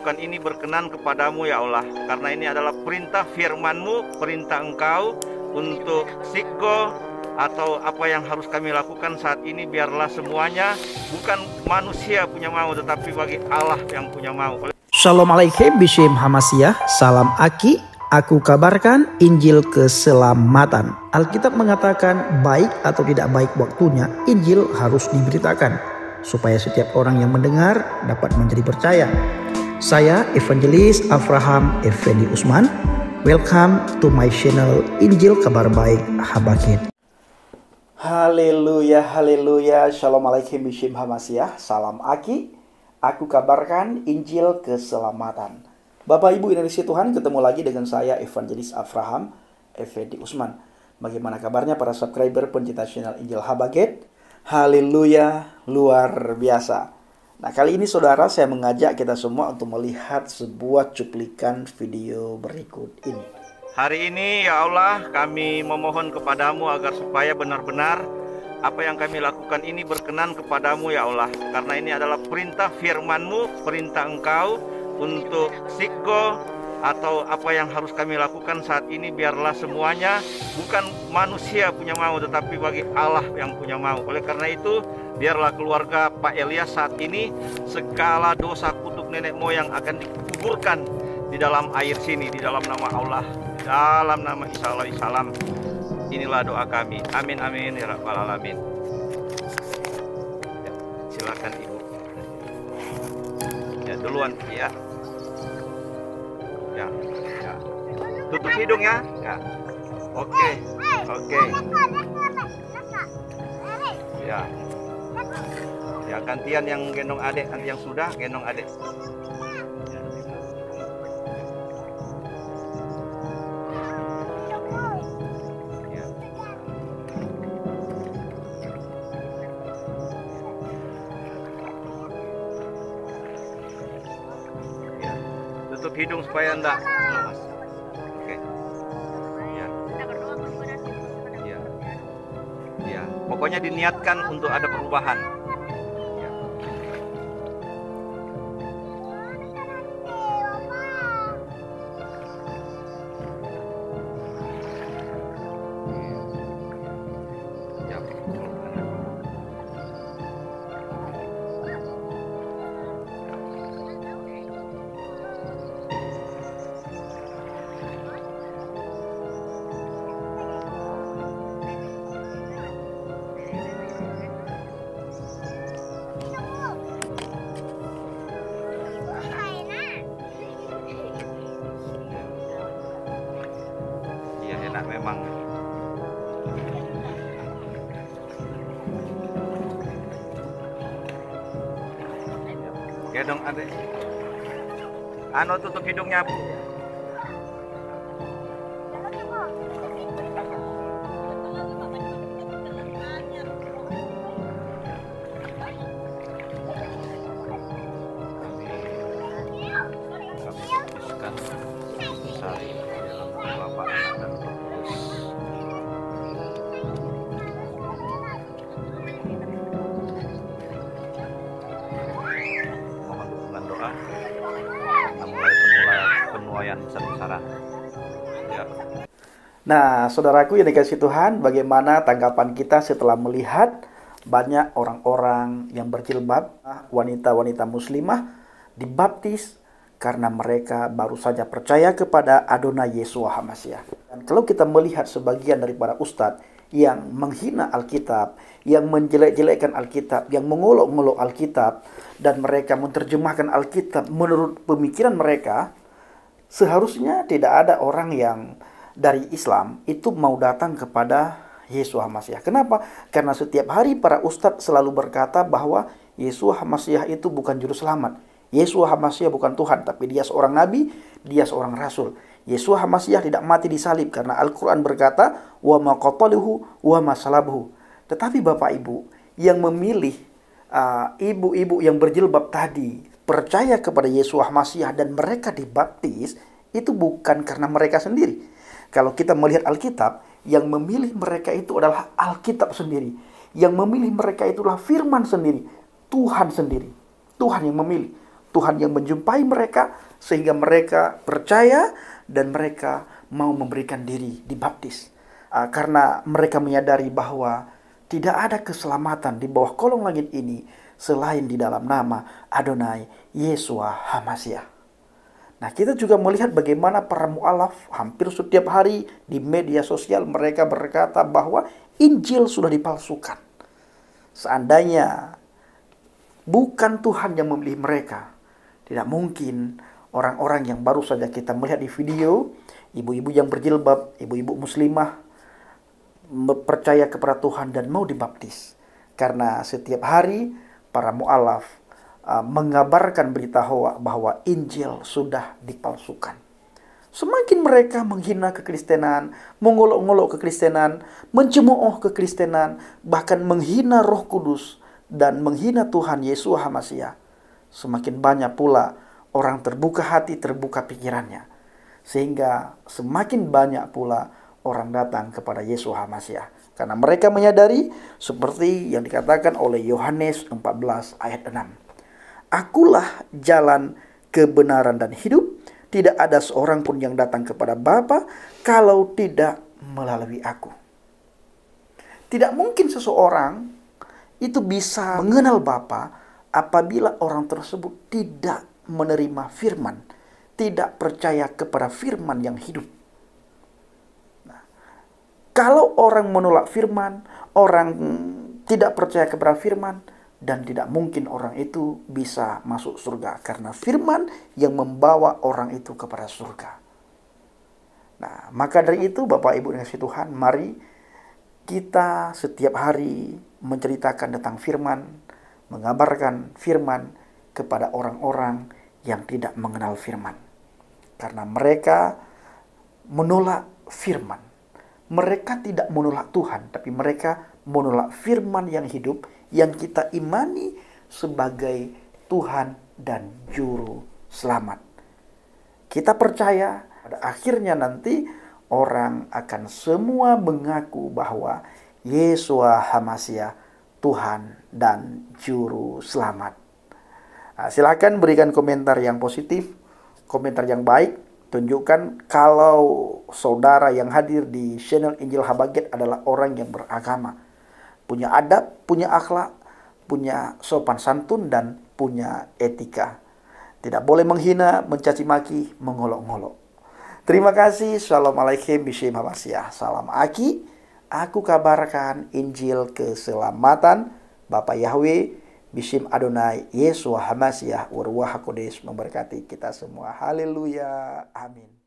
lakukan ini berkenan kepadamu ya Allah, karena ini adalah perintah firman-Mu, perintah Engkau untuk Sikgo atau apa yang harus kami lakukan saat ini. Biarlah semuanya bukan manusia punya mau, tetapi bagi Allah yang punya mau. Shalom Alaikum Bishim Hamasiyah. Salam Aki. Aku kabarkan Injil keselamatan. Alkitab mengatakan baik atau tidak baik waktunya, Injil harus diberitakan supaya setiap orang yang mendengar dapat menjadi percaya. Saya Evangelis Avraham Effendi Usman. Welcome to my channel Injil Kabar Baik Habakit. Haleluya, haleluya. Shalom Alaikum Bishim Hamasiyah. Salam Aki. Aku kabarkan Injil keselamatan. Bapak Ibu Indonesia Tuhan, ketemu lagi dengan saya Evangelis Avraham Effendi Usman. Bagaimana kabarnya para subscriber pencinta channel Injil Habaget? Haleluya, luar biasa. Nah, kali ini saudara, saya mengajak kita semua untuk melihat sebuah cuplikan video berikut ini. Hari ini ya Allah, kami memohon kepadamu agar supaya benar-benar apa yang kami lakukan ini berkenan kepadamu ya Allah, karena ini adalah perintah firman-Mu, perintah Engkau untuk Sikgo atau apa yang harus kami lakukan saat ini. Biarlah semuanya bukan manusia punya mau, tetapi bagi Allah yang punya mau. Oleh karena itu, biarlah keluarga Pak Elias saat ini segala dosa kutuk nenek moyang akan dikuburkan di dalam air sini, di dalam nama Allah, di dalam nama Isa alaihi salam. Inilah doa kami. Amin amin ya rabbal alamin. Ya, silakan Ibu. Ya, duluan ya. Ya, ya. Tutup hidung ya. Ya. Oke. Oke. Ya. Ya, gantian yang gendong adek, nanti yang sudah gendong adek. Ya. Ya. Tutup hidung supaya enggak lemas. Oke. Ya. Ya. Ya. Pokoknya diniatkan untuk ada perubahan. Ya. Ya. Iya, enak memang. Gendong adek. Anu, tutup hidungnya, Bu. Kami putuskan sari dalam nama Bapa, Anak, dan Roh Kudus. Mohon dukungan doa karena mulai penuaian besar-besaran. Ya. Nah, saudaraku yang dikasih Tuhan, bagaimana tanggapan kita setelah melihat banyak orang-orang yang berjilbab, wanita-wanita muslimah dibaptis karena mereka baru saja percaya kepada Adonai Yeshua HaMashiach. Dan kalau kita melihat sebagian daripada ustadz yang menghina Alkitab, yang menjelek-jelekkan Alkitab, yang mengolok-olok Alkitab, dan mereka menerjemahkan Alkitab menurut pemikiran mereka, seharusnya tidak ada orang yang dari Islam itu mau datang kepada Yeshua HaMashiach. Kenapa? Karena setiap hari para ustadz selalu berkata bahwa Yeshua HaMashiach itu bukan juru selamat. Yeshua HaMashiach bukan Tuhan, tapi dia seorang nabi, dia seorang rasul. Yeshua HaMashiach tidak mati disalib karena Al-Quran berkata, wa ma qataluhu wa ma salabuhu. Tetapi Bapak Ibu yang memilih ibu-ibu yang berjilbab tadi percaya kepada Yeshua HaMashiach dan mereka dibaptis, itu bukan karena mereka sendiri. Kalau kita melihat Alkitab, yang memilih mereka itu adalah Alkitab sendiri. Yang memilih mereka itulah firman sendiri, Tuhan sendiri. Tuhan yang memilih. Tuhan yang menjumpai mereka sehingga mereka percaya dan mereka mau memberikan diri dibaptis. Karena mereka menyadari bahwa tidak ada keselamatan di bawah kolong langit ini selain di dalam nama Adonai Yeshua HaMashiach. Nah, kita juga melihat bagaimana para mu'alaf hampir setiap hari di media sosial mereka berkata bahwa Injil sudah dipalsukan. Seandainya bukan Tuhan yang memilih mereka, tidak mungkin orang-orang yang baru saja kita melihat di video, ibu-ibu yang berjilbab, ibu-ibu muslimah, percaya kepada Tuhan dan mau dibaptis. Karena setiap hari para mu'alaf mengabarkan berita hoak bahwa Injil sudah dipalsukan. Semakin mereka menghina kekristenan, mengolok-olok kekristenan, mencemooh kekristenan, bahkan menghina Roh Kudus dan menghina Tuhan Yesus HaMashiach, semakin banyak pula orang terbuka hati, terbuka pikirannya. Sehingga semakin banyak pula orang datang kepada Yesus HaMashiach. Karena mereka menyadari seperti yang dikatakan oleh Yohanes 14 ayat 6. Akulah jalan, kebenaran, dan hidup. Tidak ada seorang pun yang datang kepada Bapa kalau tidak melalui aku. Tidak mungkin seseorang itu bisa mengenal Bapa apabila orang tersebut tidak menerima firman, tidak percaya kepada firman yang hidup. Nah, kalau orang menolak firman, orang tidak percaya kepada firman, dan tidak mungkin orang itu bisa masuk surga, karena firman yang membawa orang itu kepada surga. Nah, maka dari itu Bapak Ibu yang dikasihi Tuhan, mari kita setiap hari menceritakan tentang firman, mengabarkan firman kepada orang-orang yang tidak mengenal firman. Karena mereka menolak firman. Mereka tidak menolak Tuhan, tapi mereka menolak firman yang hidup, yang kita imani sebagai Tuhan dan Juru Selamat. Kita percaya pada akhirnya nanti orang akan semua mengaku bahwa Yeshua HaMashiach Tuhan dan Juru Selamat. Nah, silakan berikan komentar yang positif, komentar yang baik. Tunjukkan kalau saudara yang hadir di channel Injil Habaget adalah orang yang beragama, punya adab, punya akhlak, punya sopan santun, dan punya etika. Tidak boleh menghina, mencaci maki, mengolok-ngolok. Terima kasih. Shalom alaikum bishem HaMashiach. Salam Aki. Aku kabarkan Injil keselamatan. Bapak Yahweh, bishem Adonai, Yeshua HaMashiach, Waruah HaKodesh memberkati kita semua. Haleluya. Amin.